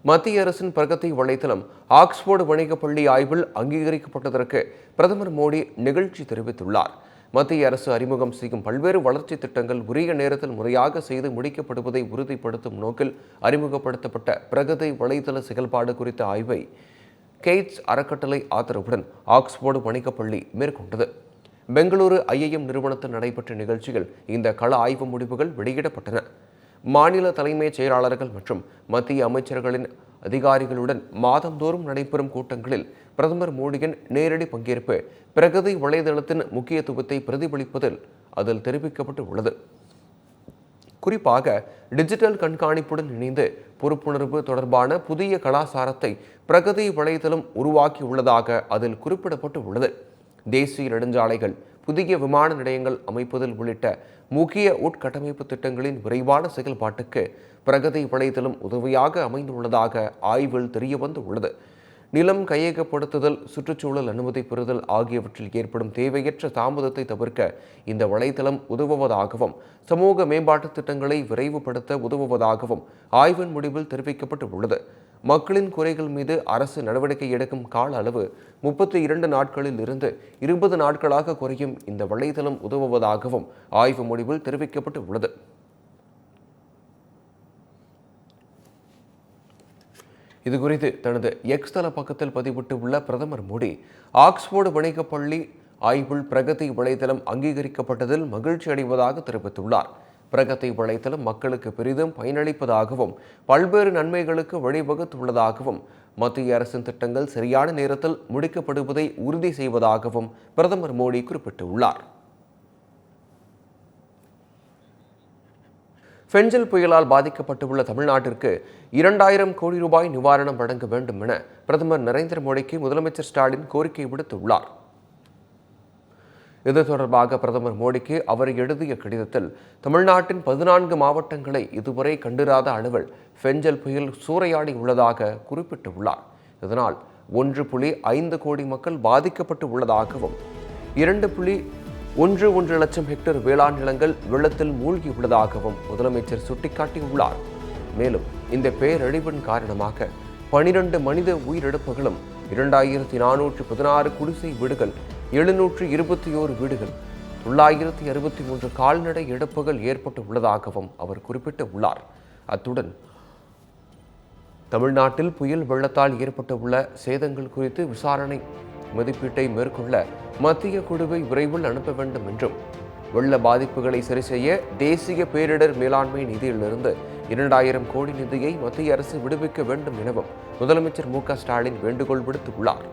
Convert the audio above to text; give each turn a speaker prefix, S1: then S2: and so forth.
S1: மத்திய அரசின் பிரகதி வலைத்தளம் ஆக்ஸ்போர்டு வணிகப் பள்ளி ஆய்வில் அங்கீகரிக்கப்பட்டதற்கு பிரதமர் மோடி நிகழ்ச்சி தெரிவித்துள்ளார். மத்திய அரசு அறிமுகம் செய்யும் பல்வேறு வளர்ச்சி திட்டங்கள் உரிய நேரத்தில் முறையாக செய்து முடிக்கப்படுவதை உறுதிப்படுத்தும் நோக்கில் அறிமுகப்படுத்தப்பட்ட பிரகதி வலைத்தள செயல்பாடு குறித்த ஆய்வை கெய்ட்ஸ் அறக்கட்டளை ஆதரவுடன் ஆக்ஸ்போர்டு வணிகப் பள்ளி மேற்கொண்டது. பெங்களூரு IIM நிறுவனத்தில் நடைபெற்ற நிகழ்ச்சியில் இந்த கள ஆய்வு முடிவுகள் வெளியிடப்பட்டன. மாநில தலைமைச் செயலாளர்கள் மற்றும் மத்திய அமைச்சர்களின் அதிகாரிகளுடன் மாதந்தோறும் நடைபெறும் கூட்டங்களில் பிரதமர் மோடியின் நேரடி பங்கேற்பு பிரகதி வலைதளத்தின் முக்கியத்துவத்தை பிரதிபலிப்பதில் அதில் தெரிவிக்கப்பட்டு உள்ளது. குறிப்பாக டிஜிட்டல் கண்காணிப்புடன் இணைந்து பொறுப்புணர்வு தொடர்பான புதிய கலாச்சாரத்தை பிரகதி வலைதளம் உருவாக்கியுள்ளதாக அதில் குறிப்பிடப்பட்டு உள்ளது. தேசிய நெடுஞ்சாலைகள், புதிய விமான நிலையங்கள் அமைப்பதில் உள்ளிட்ட முக்கிய உட்கட்டமைப்பு திட்டங்களின் விரைவான செயல்பாட்டுக்கு பிரகதி வலைதளம் உதவியாக அமைந்துள்ளதாக ஆய்வில் தெரியவந்துள்ளது. நிலம் கையகப்படுத்துதல், சுற்றுச்சூழல் அனுமதி பெறுதல் ஆகியவற்றில் ஏற்படும் தேவையற்ற தாமதத்தை தவிர்க்க இந்த வலைதளம் உதவுவதாகவும் சமூக மேம்பாட்டு திட்டங்களை விரைவுபடுத்த உதவுவதாகவும் ஆய்வின் முடிவில் தெரிவிக்கப்பட்டு உள்ளது. மக்களின் குறைகள் மீது அரசு நடவடிக்கை எடுக்கும் கால அளவு 32 நாட்களில் இருந்து 20 நாட்களாக குறையும் இந்த வலைதளம் உதவுவதாகவும் ஆய்வு முடிவில் தெரிவிக்கப்பட்டு உள்ளது. இதுகுறித்து தனது எக்ஸ் தள பக்கத்தில் பதிவிட்டுள்ள பிரதமர் மோடி, ஆக்ஸ்போர்டு வணிகப் பள்ளி ஆய்வில் பிரகதி வலைதளம் அங்கீகரிக்கப்பட்டதில் மகிழ்ச்சி அடைவதாக தெரிவித்துள்ளார். பிரகதி வலைதளம் மக்களுக்கு பெரிதும் பயனளிப்பதாகவும் பல்வேறு நன்மைகளுக்கு வழிவகுத்துள்ளதாகவும் மத்திய அரசின் திட்டங்கள் சரியான நேரத்தில் முடிக்கப்படுவதை உறுதி செய்வதாகவும் பிரதமர் மோடி குறிப்பிட்டுள்ளார். ஃபெஞ்சல் புயலால் பாதிக்கப்பட்டுள்ள தமிழ்நாட்டிற்கு 2000 கோடி ரூபாய் நிவாரணம் வழங்க வேண்டும் என பிரதமர் நரேந்திர மோடிக்கு முதலமைச்சர் ஸ்டாலின் கோரிக்கை விடுத்துள்ளார். இது தொடர்பாக பிரதமர் மோடிக்கு அவர் எழுதிய கடிதத்தில் தமிழ்நாட்டின் 14 மாவட்டங்களை இதுவரை கண்டிராத அளவில் ஃபெஞ்சல் புயல் சூறையாடி உள்ளதாக குறிப்பிட்டுள்ளார். இதனால் 1.5 கோடி மக்கள் பாதிக்கப்பட்டு உள்ளதாகவும் 2.11 லட்சம் ஹெக்டேர் வேளாண் நிலங்கள் வெள்ளத்தில் மூழ்கியுள்ளதாகவும் முதலமைச்சர் சுட்டிக்காட்டியுள்ளார். மேலும் இந்த பேரழிவின் காரணமாக 12 மனித உயிரிழப்புகளும் 2416 குடிசை வீடுகள், 721 வீடுகள், 963 கால்நடை இழப்புகள் ஏற்பட்டு உள்ளதாகவும் அவர் குறிப்பிட்டுள்ளார். அத்துடன் தமிழ்நாட்டில் புயல் வெள்ளத்தால் ஏற்பட்டுள்ள சேதங்கள் குறித்து விசாரணை மதிப்பீட்டை மேற்கொள்ள மத்திய குழுவை விரைவில் அனுப்ப வேண்டும் என்றும், வெள்ள பாதிப்புகளை சரி செய்ய தேசிய பேரிடர் மேலாண்மை நிதியிலிருந்து 2000 கோடி நிதியை மத்திய அரசு விடுவிக்க வேண்டும் எனவும் முதலமைச்சர் மு.க. ஸ்டாலின் வேண்டுகோள் விடுத்துள்ளார்.